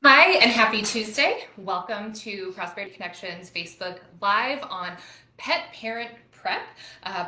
Hi, and happy Tuesday. Welcome to Prosperity Connections Facebook Live on Pet Parent Prep,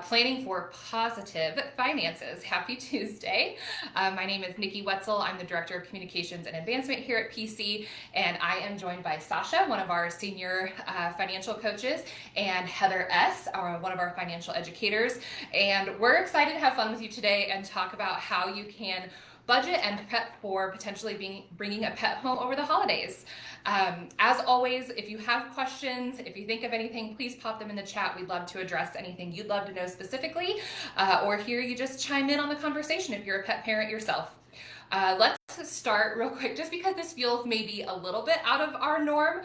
planning for positive finances. Happy Tuesday. My name is Nikki Wetzel. I'm the Director of Communications and Advancement here at PC, and I am joined by Sasha, one of our senior financial coaches, and Heather S., one of our financial educators. And we're excited to have fun with you today and talk about how you can budget and prep for potentially bringing a pet home over the holidays. As always, if you have questions, if you think of anything, please pop them in the chat. We'd love to address anything you'd love to know specifically, or hear you just chime in on the conversation if you're a pet parent yourself. Let's start real quick, just because this feels maybe a little bit out of our norm.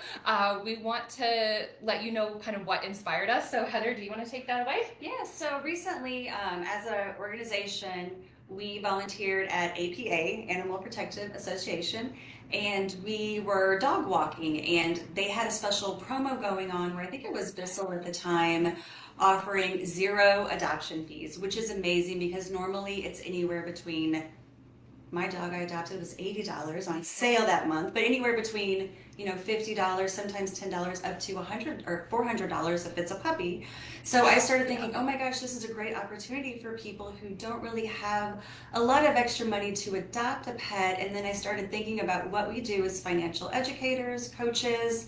We want to let you know kind of what inspired us. So Heather, do you want to take that away? Yeah, so recently, as an organization, we volunteered at APA, Animal Protective Association, and we were dog walking, and they had a special promo going on where I think it was Bissell at the time offering zero adoption fees, which is amazing because normally it's anywhere between my dog I adopted was $80 on sale that month, but anywhere between, $50, sometimes $10, up to $100 or $400 if it's a puppy. So I started thinking, oh my gosh, this is a great opportunity for people who don't really have a lot of extra money to adopt a pet. And then I started thinking about what we do as financial educators, coaches.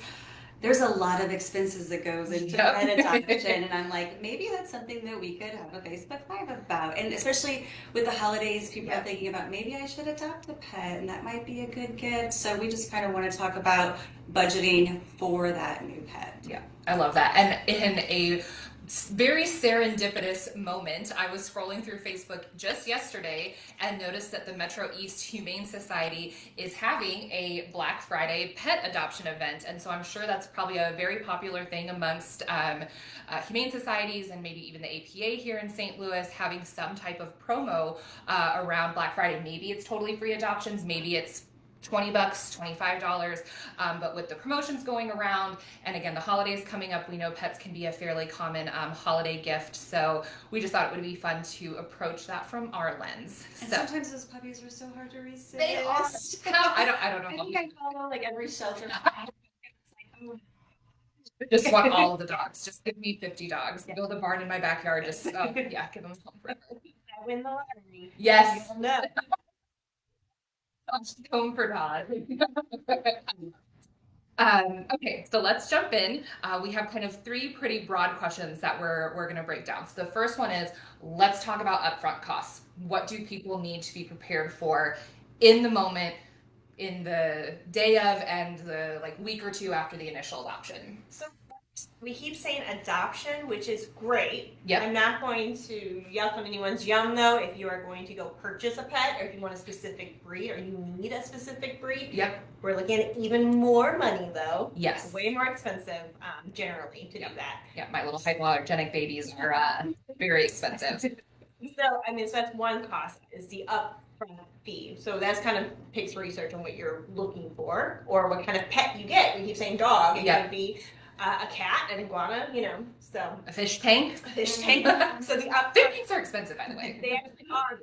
There's a lot of expenses that goes into pet adoption, and I'm like, maybe that's something that we could have a Facebook Live about. And especially with the holidays, people are thinking about maybe I should adopt a pet, and that might be a good gift. So we just kind of want to talk about budgeting for that new pet. Yeah, I love that. And in a very serendipitous moment, I was scrolling through Facebook just yesterday and noticed that the Metro East Humane Society is having a Black Friday pet adoption event. And so I'm sure that's probably a very popular thing amongst humane societies and maybe even the APA here in St. Louis, having some type of promo around Black Friday. Maybe it's totally free adoptions, maybe it's $20, $25. But with the promotions going around, and again, the holidays coming up, we know pets can be a fairly common holiday gift. So we just thought it would be fun to approach that from our lens. And So sometimes those puppies are so hard to resist. they are. How, I don't I know. think I follow like every shelter. It's like, oh. Just want all of the dogs. Just give me 50 dogs. Yeah. Build a barn in my backyard. Just yeah, give them home forever. I win the lottery. Yes. No. Home for dogs. Okay, so let's jump in. We have kind of three pretty broad questions that we're going to break down. So the first one is, let's talk about upfront costs. What do people need to be prepared for in the moment, in the day of, and the like week or two after the initial adoption? So we keep saying adoption, which is great. Yep. I'm not going to yelp when anyone's young, though. If you are going to go purchase a pet, or if you want a specific breed, or you need a specific breed, Yep. we're looking at even more money, though. Yes. Way more expensive, generally, to do that. Yeah, my little hypoallergenic babies are very expensive. So, I mean, so that's one cost, is the upfront fee. So that's kind of takes research on what you're looking for, or what kind of pet you get. We keep saying dog. It could be a cat, an iguana, so. A fish tank. A fish tank. So the Fish tanks are expensive, by the way. They actually are.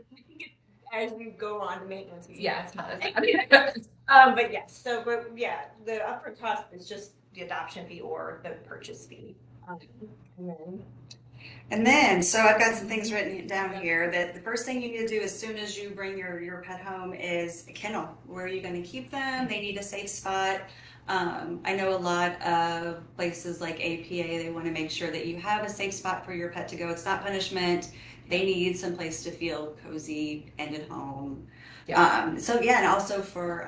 As we go on to maintenance. Yeah. But yes, but yeah, the upfront cost is just the adoption fee or the purchase fee. And then, so I've got some things written down here that the first thing you need to do as soon as you bring your pet home is a kennel. Where are you going to keep them? They need a safe spot. I know a lot of places like APA, they want to make sure that you have a safe spot for your pet to go. It's not punishment. They need some place to feel cozy and at home. Yeah. So yeah, and also for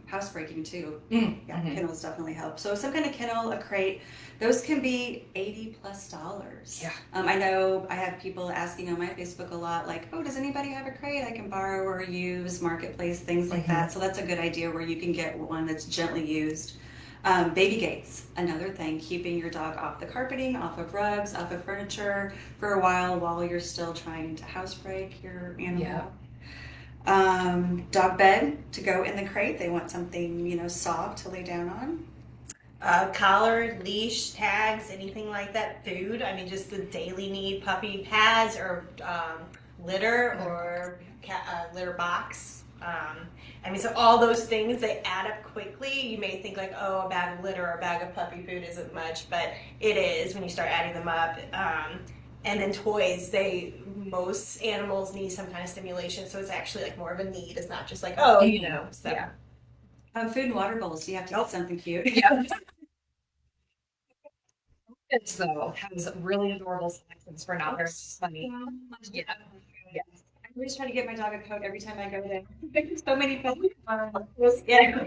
housebreaking too. Mm-hmm. Yeah, kennels definitely help. So some kind of kennel, a crate, those can be $80+. Yeah. I know I have people asking on my Facebook a lot, like, oh, does anybody have a crate I can borrow or use, marketplace, things like that. So that's a good idea where you can get one that's gently used. Baby gates, another thing, keeping your dog off the carpeting, off of rugs, off of furniture for a while you're still trying to housebreak your animal. Yeah. Dog bed to go in the crate. They want something, soft to lay down on. Collar, leash, tags, anything like that. Food. I mean, just the daily need. Puppy pads or litter or litter box. I mean, so all those things, they add up quickly. You may think like, oh, a bag of litter or a bag of puppy food isn't much, but it is when you start adding them up. And then toys, most animals need some kind of stimulation, so it's actually like more of a need. It's not just like, oh, so. Yeah. Food and water bowls. You have to get something cute. Yeah. Kids though has really adorable selections for now. They're funny. Yeah. Yeah. I always try to get my dog a coat every time I go there. There's so many pets. Yeah.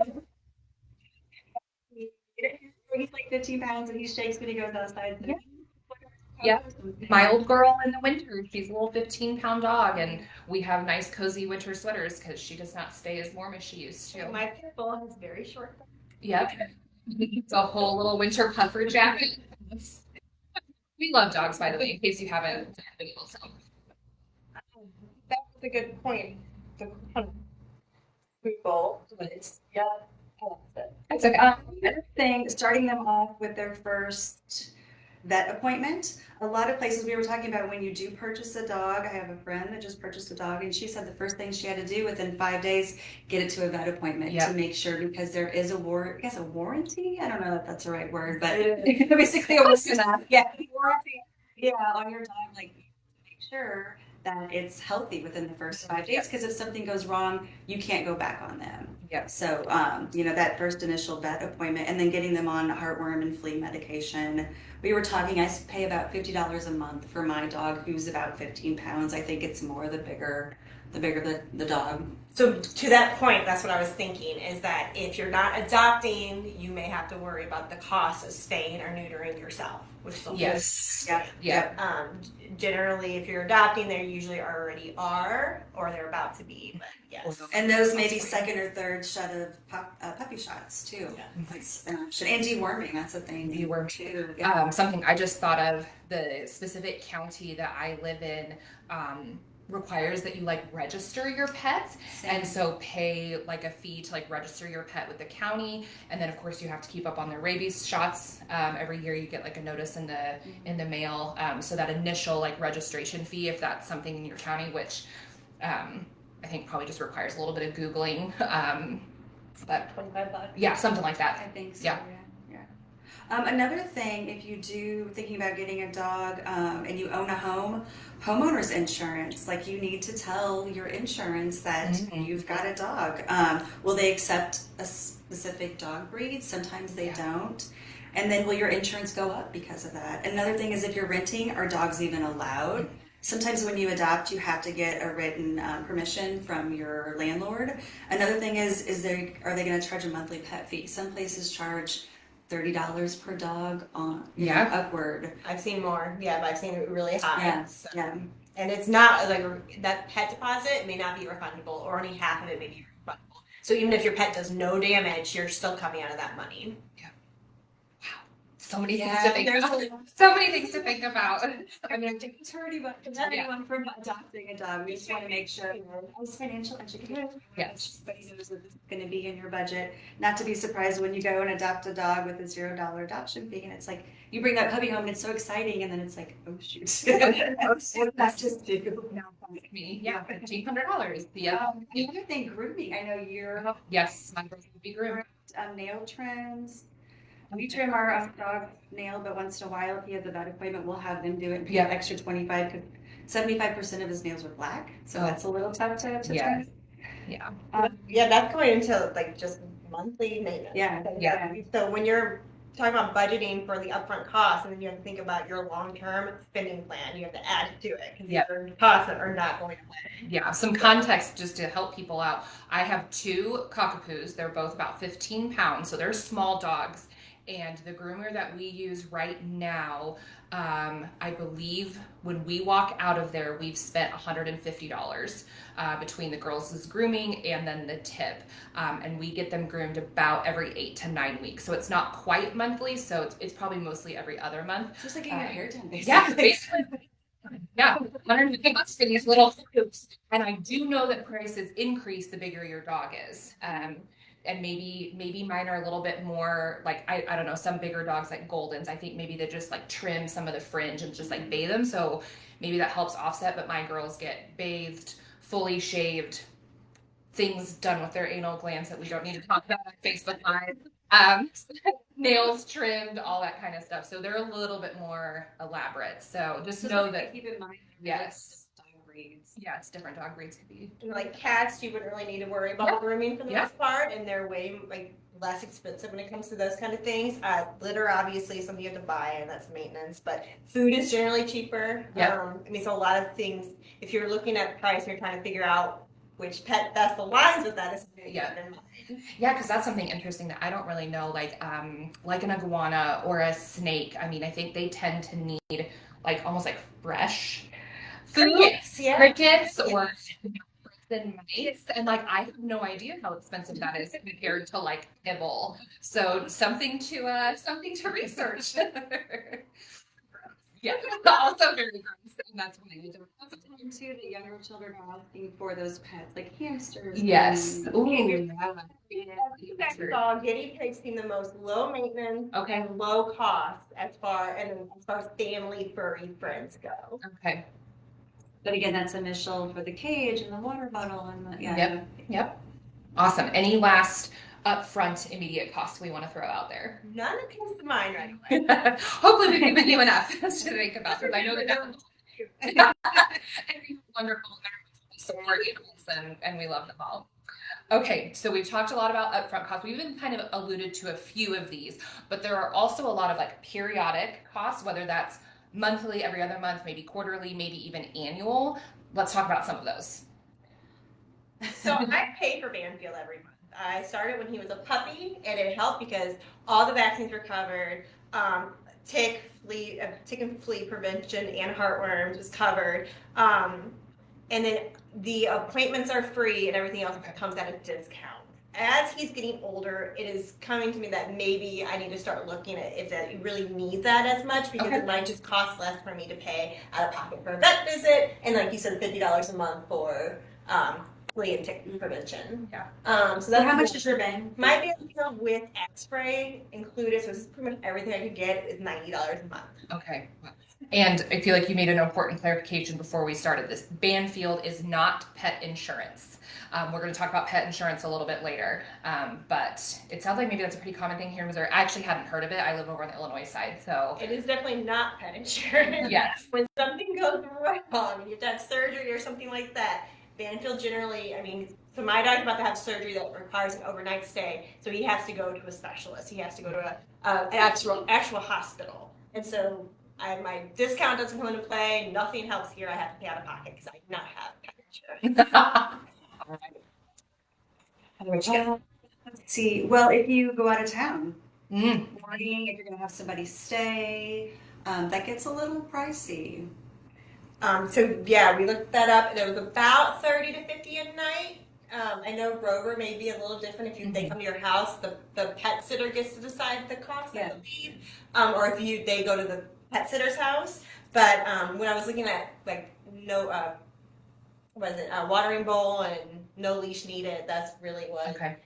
He's like 15 pounds and he shakes when he goes outside. Yeah. Yeah. My old girl in the winter, she's a little 15-pound dog, and we have nice cozy winter sweaters because she does not stay as warm as she used to. My pit bull has very short. Yep. It's a whole little winter puffer jacket. We love dogs, by the way, in case you haven't been able to. That was a good point. The food bowl. Yeah. That's okay. Another thing, starting them off with their first vet appointment. A lot of places we were talking about when you do purchase a dog. I have a friend that just purchased a dog, and she said the first thing she had to do within 5 days, get it to a vet appointment Yep. to make sure, because there is a warranty. I don't know if that's the right word, but basically a warranty. Yeah, on your dog, like make sure that it's healthy within the first 5 days, because if something goes wrong, you can't go back on them. Yep. So, that first initial vet appointment, and then getting them on heartworm and flea medication. We were talking, I pay about $50 a month for my dog who's about 15 pounds. I think it's more the bigger the dog. So to that point, that's what I was thinking, is that if you're not adopting, you may have to worry about the cost of spaying or neutering yourself, which is a whole- Yes. Yep. Yeah. Generally, if you're adopting, they usually already are, or they're about to be. But yes. And those may be second or third shot of puppy shots too. Yeah. That's an option. And deworming, that's a thing. Deworm. too. Yeah. Something I just thought of, the specific county that I live in requires that you like register your pets, and so pay like a fee to like register your pet with the county, and then of course you have to keep up on their rabies shots. Every year you get like a notice in the mail, so that initial like registration fee, if that's something in your county, which I think probably just requires a little bit of googling, but $25. yeah, something like that. I think so. Yeah. Another thing, if you do thinking about getting a dog and you own a home, homeowners insurance, like you need to tell your insurance that you've got a dog. Will they accept a specific dog breed? Sometimes they don't. And then will your insurance go up because of that? Another thing is, if you're renting, are dogs even allowed? Sometimes when you adopt, you have to get a written permission from your landlord. Another thing is are they going to charge a monthly pet fee? Some places charge $30 per dog on upward. I've seen more, but I've seen it really high. Yeah, so. yeah. And it's not like that pet deposit may not be refundable, or only half of it may be refundable. So even if your pet does no damage, you're still coming out of that money. Yeah. Wow. So many things to think about. So many things to think about. I mean, it's anyone from adopting a dog. We just want to make sure as financial educators, Yes. everybody knows that this is going to be in your budget. Not to be surprised when you go and adopt a dog with a $0 adoption fee, and it's like you bring that puppy home and it's so exciting, and then it's like, oh shoot, what did that just do? Me, yeah, $1,500. Yeah. The other thing, grooming. I know you're Yes, my girls would be groomed. nail trims. We trim our dog nail, but once in a while, if he has a vet appointment, we'll have them do it and pay an extra 25 because 75% of his nails are black, so that's a little tough to trim. Yeah. That's going into like just monthly maintenance. Yeah. So when you're talking about budgeting for the upfront costs, and then you have to think about your long-term spending plan, you have to add to it because your costs are not going away. Yeah, some context just to help people out. I have 2 cockapoos. They're both about 15 pounds, so they're small dogs. And the groomer that we use right now, I believe when we walk out of there, we've spent $150 between the girls' grooming and then the tip. And we get them groomed about every 8 to 9 weeks. So it's not quite monthly, so it's probably mostly every other month. Just like getting your hair done, basically. Yeah, basically. Yeah, $150 for these little hoops. And I do know that prices increase the bigger your dog is. And maybe mine are a little bit more like, I don't know, some bigger dogs like Goldens, I think maybe they just like trim some of the fringe and just like bathe them. So maybe that helps offset, but my girls get bathed, fully shaved, things done with their anal glands that we don't need to talk about on Facebook Live. Um, Nails trimmed, all that kind of stuff. So they're a little bit more elaborate. So just know that, keep in mind. yes. Dog breeds. Yes, different dog breeds could be. And like cats, you wouldn't really need to worry about Yeah. grooming for the Yeah. most part, and they're way like less expensive when it comes to those kind of things. Litter obviously is something you have to buy, and that's maintenance. But food is generally cheaper. Yeah. I mean, so a lot of things. If you're looking at price and you're trying to figure out which pet best aligns with that, is something to Yeah. keep in mind. Yeah, because that's something interesting that I don't really know. Like an iguana or a snake. I mean, I think they tend to need like almost like fresh food, Crickets, yeah. crickets or than mice, and like I have no idea how expensive that is compared to like kibble. So something to research. Yeah, also very gross, and that's why I don't. That's the time too that younger children are asking for those pets, like hamsters. Yes. and- Ooh. Sex dog, guinea pigs seem the most low maintenance Okay. and low cost as far as family furry friends go. Okay. But again, that's initial for the cage and the water bottle and the, Yep. Awesome. Any last upfront immediate costs we want to throw out there? None that comes to mind right away. Hopefully we've given you enough to think about, because I know that every wonderful support animals, and we love them all. Okay, so we've talked a lot about upfront costs. We've even kind of alluded to a few of these, but there are also a lot of like periodic costs, whether that's monthly, every other month, maybe quarterly, maybe even annual. Let's talk about some of those. So I pay for Banfield every month. I started when he was a puppy, and it helped because all the vaccines were covered. Tick and flea prevention and heartworms was covered. And then the appointments are free, and everything else comes at a discount. As he's getting older, it is coming to me that maybe I need to start looking at if that you really need that as much, because it might just cost less for me to pay out of pocket for a vet visit, and like you said, $50 a month for flea and tick prevention. Yeah. So that's how much is your ban? My Banfield with X-ray included, so this is pretty much everything I could get, is $90 a month. Okay. And I feel like you made an important clarification before we started this. Banfield is not pet insurance. We're going to talk about pet insurance a little bit later, but it sounds like maybe that's a pretty common thing here in Missouri. I actually hadn't heard of it. I live over on the Illinois side, so. It is definitely not pet insurance. Yes. When something goes wrong, you have to have surgery or something like that, Banfield generally, so my dog's about to have surgery that requires an overnight stay, so he has to go to a specialist. He has to go to an actual hospital. And so my discount doesn't come into play. Nothing helps here. I have to pay out of pocket because I do not have pet insurance. Let's see. Well, if you go out of town, Mm. morning, if you're gonna have somebody stay, that gets a little pricey. So yeah, we looked that up, and it was about 30 to 50 a night. I know Rover may be a little different. If they come to your house, the pet sitter gets to decide the cost, I believe, or if they go to the pet sitter's house. But when I was looking at watering bowl and no leash needed, that's really what. Okay.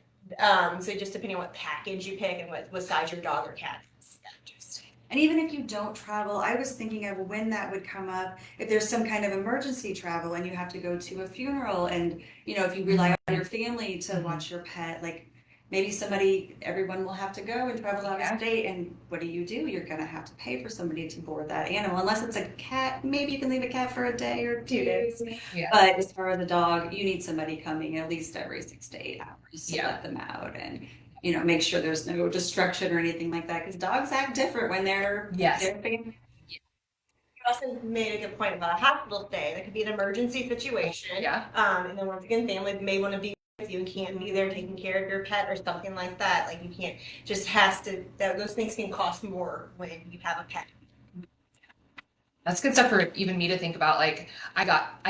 So just depending on what package you pick and what size your dog or cat is. Interesting. And even if you don't travel, I was thinking of when that would come up, if there's some kind of emergency travel and you have to go to a funeral, and if you rely on your family to watch your pet, like maybe everyone will have to go and travel out of state, and what do? You're gonna have to pay for somebody to board that animal, unless it's a cat. Maybe you can leave a cat for a day or 2 days. Yeah. But as far as a dog, you need somebody coming at least every 6 to 8 hours to let them out and make sure there's no destruction or anything like that, because dogs act different when they're family. You also made a good point about a hospital stay. That could be an emergency situation. Yeah. And then once again, family may want to be with you and can't be there taking care of your pet or something like that. Like you can't those things can cost more when you have a pet. That's good stuff for even me to think about. Like I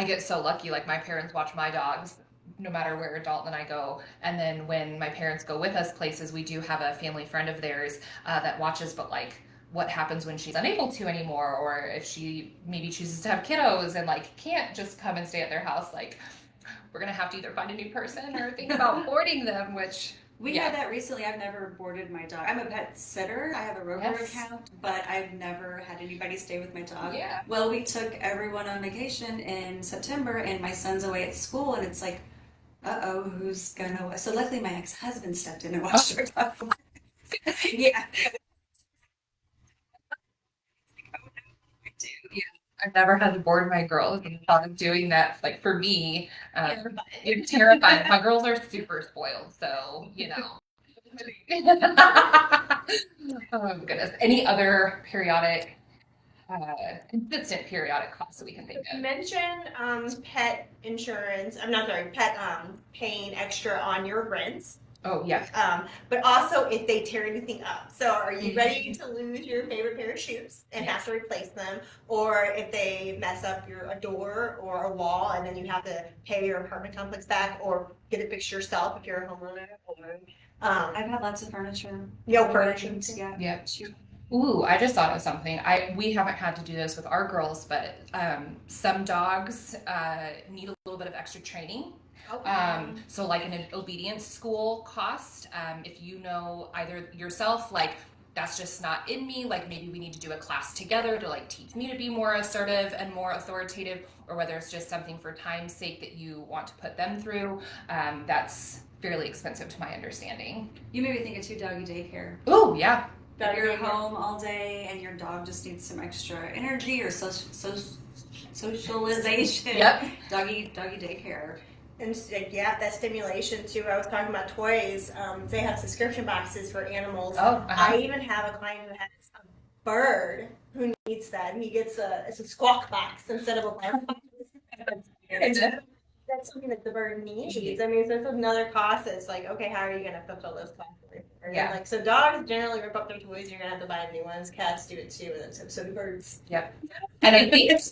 get so lucky, like my parents watch my dogs no matter where Dalton and I go. And then when my parents go with us places, we do have a family friend of theirs that watches, but like what happens when she's unable to anymore, or if she maybe chooses to have kiddos and like can't just come and stay at their house, like we're gonna have to either find a new person or think about boarding them, which we had that recently. I've never boarded my dog. I'm a pet sitter. I have a Rover account, but I've never had anybody stay with my dog. Yeah. Well, we took everyone on vacation in September, and my son's away at school, and it's like, uh-oh, who's gonna, so luckily my ex-husband stepped in and watched her dog. Yeah. Yeah, I've never had to board my girls, and the thought of doing that, like for me, it's terrifying. My girls are super spoiled, so you know. Oh goodness. Any other periodic, consistent periodic costs that we can think of? Mention pet insurance. I'm not sorry, pet paying extra on your rents. Oh yeah. But also if they tear anything up. So are you Mhm. ready to lose your favorite pair of shoes and have to replace them? Or if they mess up a door or a wall and then you have to pay your apartment complex back or get it fixed yourself if you're a homeowner. Or, I've had lots of furniture. furniture. Yeah. Yeah. Ooh, I just thought of something. We haven't had to do this with our girls, but some dogs need a little bit of extra training. So like an obedience school cost, if you know either yourself, like that's just not in me, like maybe we need to do a class together to like teach me to be more assertive and more authoritative, or whether it's just something for time's sake that you want to put them through, that's fairly expensive to my understanding. You made me think of two doggy daycare. Oh yeah. If you're home all day and your dog just needs some extra energy or socialization, Yep. doggy daycare. And yeah, that stimulation too. I was talking about toys. They have subscription boxes for animals. Oh, I even have a client who has a bird who needs that. He gets it's a squawk box instead of a lamp box. That's something that the bird needs. I mean, so it's another cost. It's like, okay, how are you going to fulfill those costs? Yeah. Like, so dogs generally rip up their toys. You're going to have to buy new ones. Cats do it too, and so do birds. Yep. And I think it's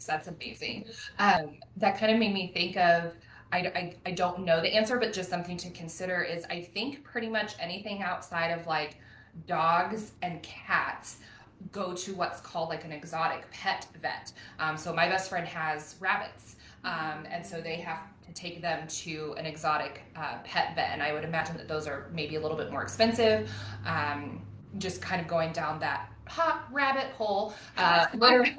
that's amazing. That kind of made me think of, I don't know the answer, but just something to consider is I think pretty much anything outside of like dogs and cats go to what's called like an exotic pet vet. So my best friend has rabbits, and so they have to take them to an exotic pet vet, and I would imagine that those are maybe a little bit more expensive. Just kind of going down that hot rabbit hole. Literally,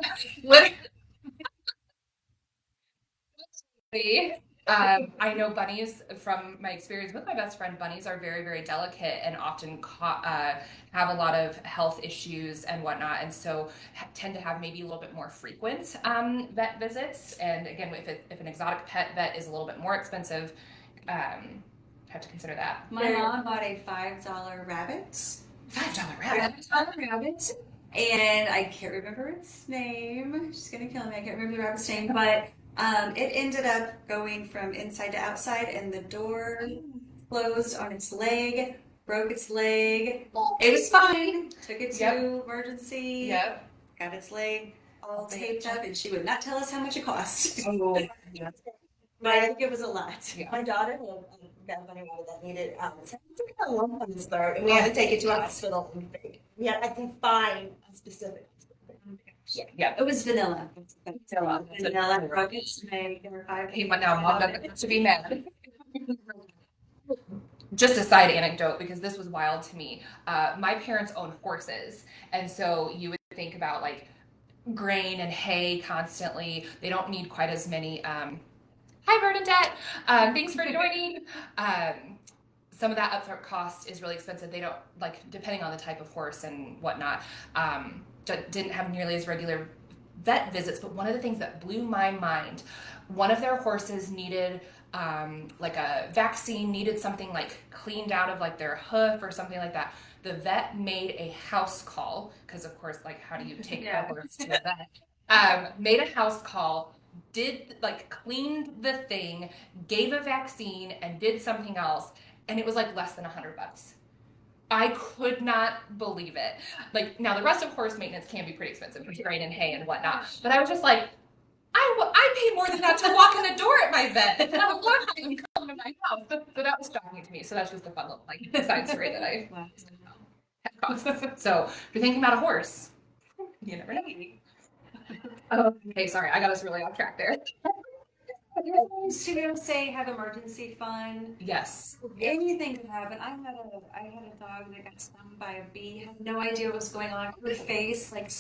I know bunnies from my experience with my best friend. Bunnies are very, very delicate and often have a lot of health issues and whatnot, and so tend to have maybe a little bit more frequent vet visits. And again, if an exotic pet vet is a little bit more expensive, have to consider that. My mom bought a $5 rabbit. $5 rabbit. $5 and I can't remember its name. She's gonna kill me. I can't remember the rabbit's name, but it ended up going from inside to outside, and the door closed on its leg, broke its leg. It was fine. Took it to emergency. Yep. Got its leg all taped up, and she would not tell us how much it cost. Oh, But I think it was a lot. Yeah. My daughter got a bunny rabbit that needed a lump on his throat, and we had to take it to a hospital. We had to find a specific. Yeah. It was vanilla. Vanilla broke its leg. Hey, but now mom doesn't to be mad. Just a side anecdote, because this was wild to me. My parents own horses, and so you would think about like grain and hay constantly. They don't need quite as many. Hi, Bernadette. Thanks for joining. Some of that upfront cost is really expensive. They don't, like, depending on the type of horse and whatnot, didn't have nearly as regular vet visits. But one of the things that blew my mind, one of their horses needed like a vaccine, needed something like cleaned out of like their hoof or something like that. The vet made a house call, because of course, like, how do you take a horse to a vet? Made a house call, did like cleaned the thing, gave a vaccine, and did something else, and it was like less than $100. I could not believe it. Like, now the rest of horse maintenance can be pretty expensive with grain and hay and whatnot, but I was just like, I pay more than that to walk in the door at my vet. And I'm going to come to my house. So that was shocking to me. So that's just a fun little like side story that I had costs. So if you're thinking about a horse, you never know. Oh, okay, sorry, I got us really off track there. To be able to say have emergency fund. Yes. Anything could happen. I had a dog that got stung by a bee. Had no idea what was going on. Her face like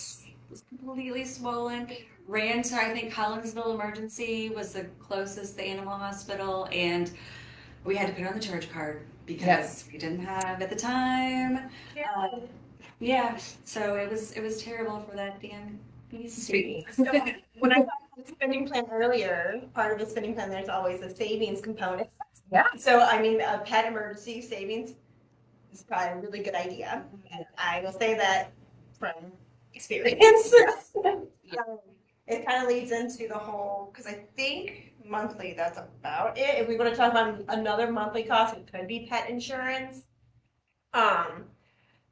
was completely swollen. Ran to, I think, Collinsville Emergency was the closest, the animal hospital, and we had to put it on the charge card because we didn't have at the time. Uh, yeah, so it was terrible for that damn beastie. So when I talked about the spending plan earlier, part of the spending plan there's always a savings component. Yeah. So I mean, a pet emergency savings is probably a really good idea. And I will say that from experience. It kind of leads into the whole, because I think monthly, that's about it. If we want to talk about another monthly cost, it could be pet insurance. Um,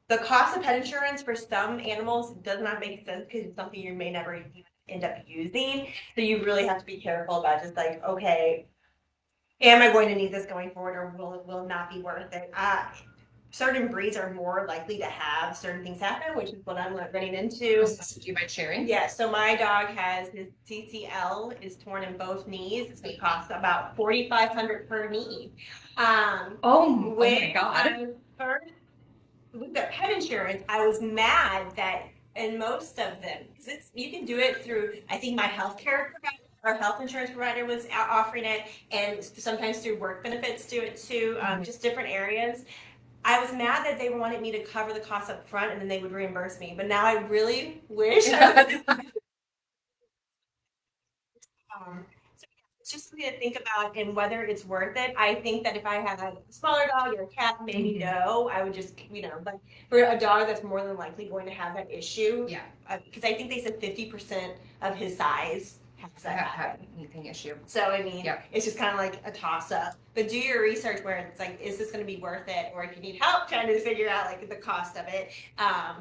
the cost of pet insurance for some animals does not make sense because it's something you may never even end up using. So you really have to be careful about just like, okay, am I going to need this going forward, or will it not be worth it? Certain breeds are more likely to have certain things happen, which is what I'm running into. Do you mind sharing? Yeah, so my dog has his CCL is torn in both knees. It's going to cost about $4,500 per knee. Oh my When God. I first looked at pet insurance, I was mad that in most of them, because you can do it through, I think my healthcare provider, our health insurance provider was offering it, and sometimes through work benefits do it too, just different areas. I was mad that they wanted me to cover the cost up front and then they would reimburse me. But now I really wish. So it's just something to think about and whether it's worth it. I think that if I had a smaller dog or a cat, maybe no, I would just, but for a dog that's more than likely going to have that issue. Yeah. Because I think they said 50% of his size has that happen. Anything issue. So, I mean, Yep. it's just kind of like a toss up. But do your research where it's like, is this going to be worth it? Or if you need help trying to figure out like the cost of it,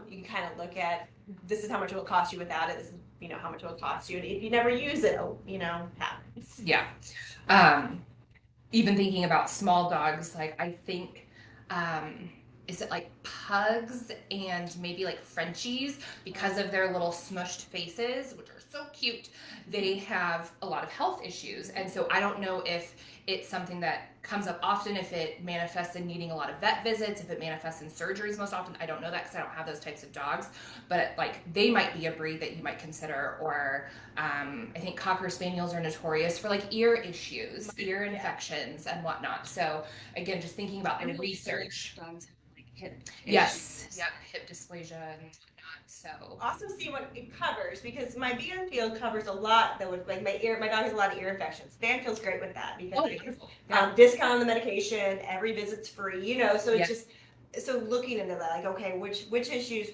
you can kind of look at this is how much it will cost you without it. This is, how much it will cost you. And if you never use it, happens. Yeah. Even thinking about small dogs, like I think, is it like pugs and maybe like Frenchies, because of their little smushed faces, which are so cute, they have a lot of health issues. And so I don't know if it's something that comes up often, if it manifests in needing a lot of vet visits, if it manifests in surgeries most often. I don't know that because I don't have those types of dogs, but like they might be a breed that you might consider. Or I think Cocker Spaniels are notorious for like ear issues, ear infections and whatnot. So again, just thinking about the research. Dogs have like hip Yes. issues. Yep. Hip dysplasia and whatnot. So Also see what it covers, because my Banfield covers a lot that would like my dog has a lot of ear infections. Banfield's great with that because wonderful. Yeah. discount on the medication, every visit's free, so it's Yeah. just so looking into that, like, okay, which issues,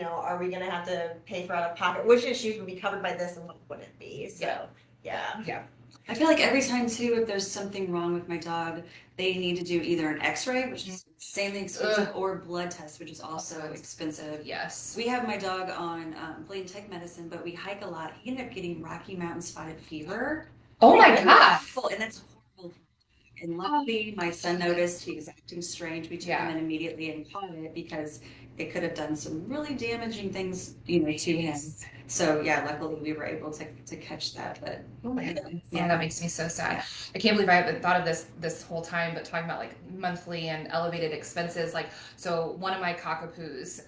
are we gonna have to pay for out of pocket? Which issues would be covered by this and what would it be? So yeah. I feel like every time too, if there's something wrong with my dog, they need to do either an X-ray, which is insanely expensive, or blood test, which is also expensive. Yes. We have my dog on flea and tick medicine, but we hike a lot. He ended up getting Rocky Mountain spotted fever. Oh my God. And that's horrible. And luckily, my son noticed he was acting strange. We took him in immediately and caught it because it could have done some really damaging things, to him. So yeah, luckily we were able to catch that. But yeah, that makes me so sad. I can't believe I haven't thought of this whole time. But talking about like monthly and elevated expenses, like so one of my cockapoos,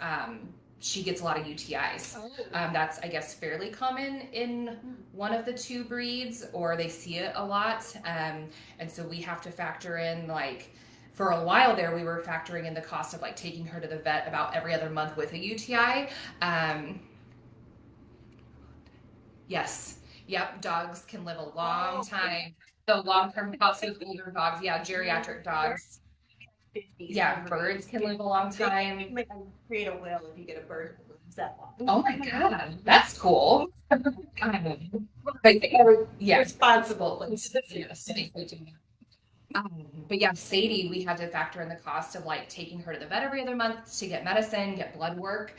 she gets a lot of UTIs. That's, I guess, fairly common in one of the two breeds, or they see it a lot. And so we have to factor in, like, for a while there, we were factoring in the cost of like taking her to the vet about every other month with a UTI. Yes. Yep. Dogs can live a long time. The long-term costs of older dogs. Yeah. Geriatric dogs. Yeah. Birds can live a long time. You might create a will if you get a bird that lives that long. Oh my God. That's cool. Yeah. Responsible. Yes. But yeah, Sadie, we had to factor in the cost of like taking her to the vet every other month to get medicine, get blood work,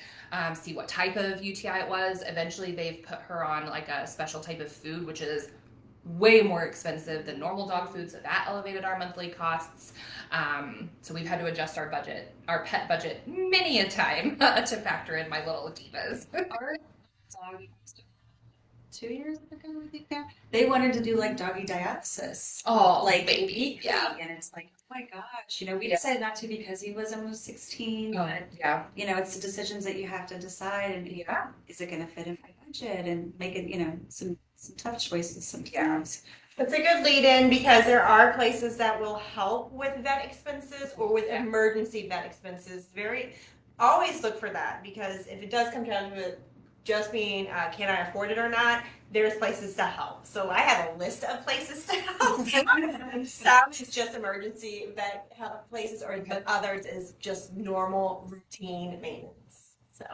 see what type of UTI it was. Eventually, they've put her on like a special type of food, which is way more expensive than normal dog food. So that elevated our monthly costs. So we've had to adjust our budget, our pet budget, many a time to factor in my little divas. our dog 2 years ago, I think now. They wanted to do like doggy dialysis, Oh, like baby. weekly, Yeah. and it's like, oh my gosh, we Yeah. decided not to because he was almost 16, Oh, but yeah. it's the decisions that you have to decide, and Yeah. is it going to fit in my budget, and make it, some tough choices Yeah. sometimes. It's a good lead in because there are places that will help with vet expenses or with Yeah. emergency vet expenses. Always look for that, because if it does come down to it just being, can I afford it or not, there's places to help. So I have a list of places to help. Some is just emergency vet help places, but others is just normal routine maintenance. So,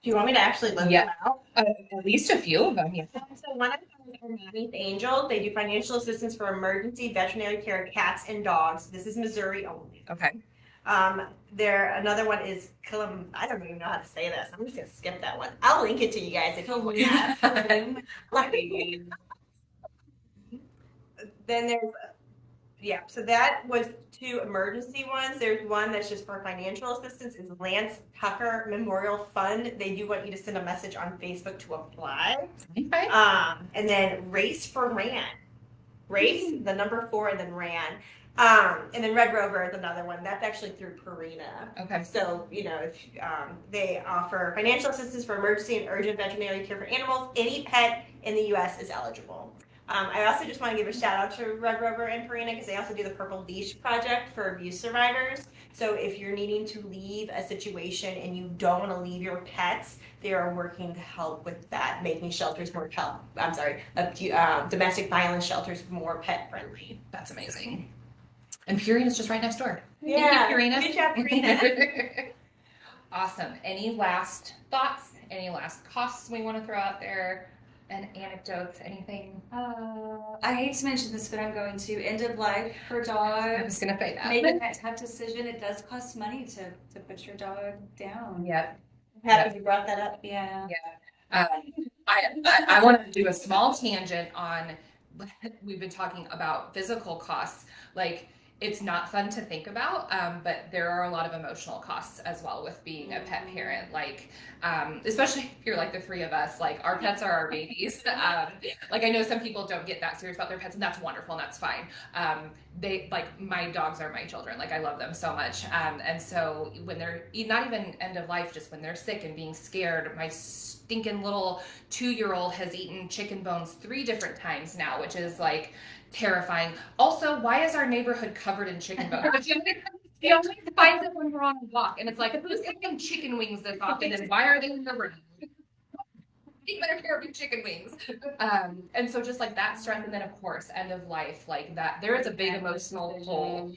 do you want me to actually list Yeah. them out? At least a few of them. Yeah. So one of them is Mommy's Angel. They do financial assistance for emergency veterinary care of cats and dogs. This is Missouri only. Okay. Another one is I don't even know how to say this. I'm just gonna skip that one. I'll link it to you guys if you want. Then there's so that was two emergency ones. There's one that's just for financial assistance. It's Lance Tucker Memorial Fund. They do want you to send a message on Facebook to apply. Okay. And then Race for Ran. Race, the number 4, and then Ran. And then Red Rover is another one. That's actually through Purina. Okay. So, if they offer financial assistance for emergency and urgent veterinary care for animals, any pet in the U.S. is eligible. I also just want to give a shout out to Red Rover and Purina because they also do the Purple Leash Project for abuse survivors. So if you're needing to leave a situation and you don't want to leave your pets, they are working to help with that, making shelters more domestic violence shelters more pet friendly. That's amazing. And Purina's just right next door. Yeah. Thank you, Purina. Good job, Purina. Awesome. Any last thoughts? Any last costs we want to throw out there? And anecdotes? Anything? I hate to mention this, but I'm going to end of life for I dogs. was gonna say that. Making that tough decision, it does cost money to put your dog down. Yep. Happy you brought that up. Yeah. I want to do a small tangent on. We've been talking about physical costs. Like, it's not fun to think about, but there are a lot of emotional costs as well with being a pet parent. Like, especially if you're like the three of us, like our pets are our babies. Like, I know some people don't get that serious about their pets, and that's wonderful and that's fine. They, like, my dogs are my children. Like, I love them so much. And so when they're not even end of life, just when they're sick and being scared, my stinking little 2-year-old has eaten chicken bones 3 different times now, which is like terrifying. Also, why is our neighborhood covered in chicken bones? He always finds it when we're on a walk, and it's like, who's eating chicken wings this often, and why are they in the room? Take better care of your chicken wings. And so just like that stress, and then of course, end of life, like that, there is a big emotional toll,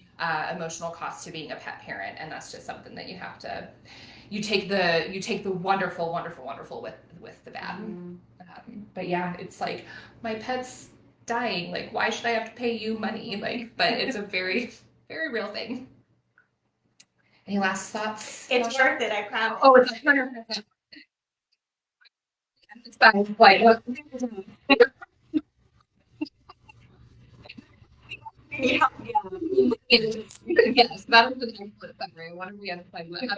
emotional cost to being a pet parent, and that's just something that you have to. You take the wonderful with the bad. But yeah, it's like, my pet's dying, like, why should I have to pay you money? Like, but it's a very, very real thing. Any last thoughts? It's worth it, I promise. Oh, it's 100%. It's fine. Like, yes, that was an excellent summary. What did we emphasize at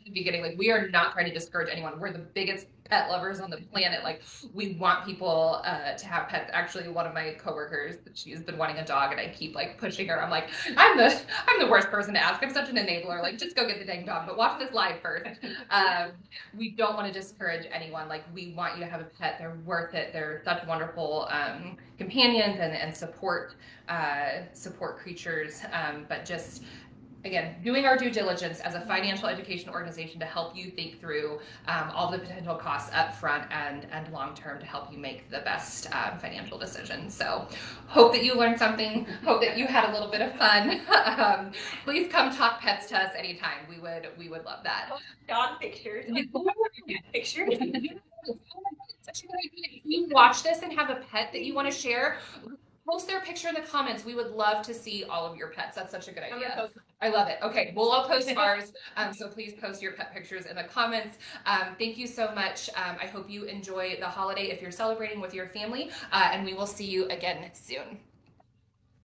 the beginning? Like, we are not trying to discourage anyone. We're the biggest pet lovers on the planet. Like, we want people to have pets. Actually, one of my coworkers, she's been wanting a dog, and I keep like pushing her. I'm like, I'm the worst person to ask. I'm such an enabler. Like, just go get the dang dog. But watch this live first. We don't want to discourage anyone. Like, we want you to have a pet. They're worth it. They're such wonderful companions and support creatures. But just, again, doing our due diligence as a financial education organization to help you think through all the potential costs up front and long term to help you make the best financial decision. So hope that you learned something. Hope that you had a little bit of fun. Please come talk pets to us anytime. We would love that. Dog pictures. Pictures. Such a good idea. If you watch this and have a pet that you want to share, post their picture in the comments. We would love to see all of your pets. That's such a good idea. I love it. Okay, we'll all post ours. So please post your pet pictures in the comments. Thank you so much. I hope you enjoy the holiday if you're celebrating with your family. And we will see you again soon.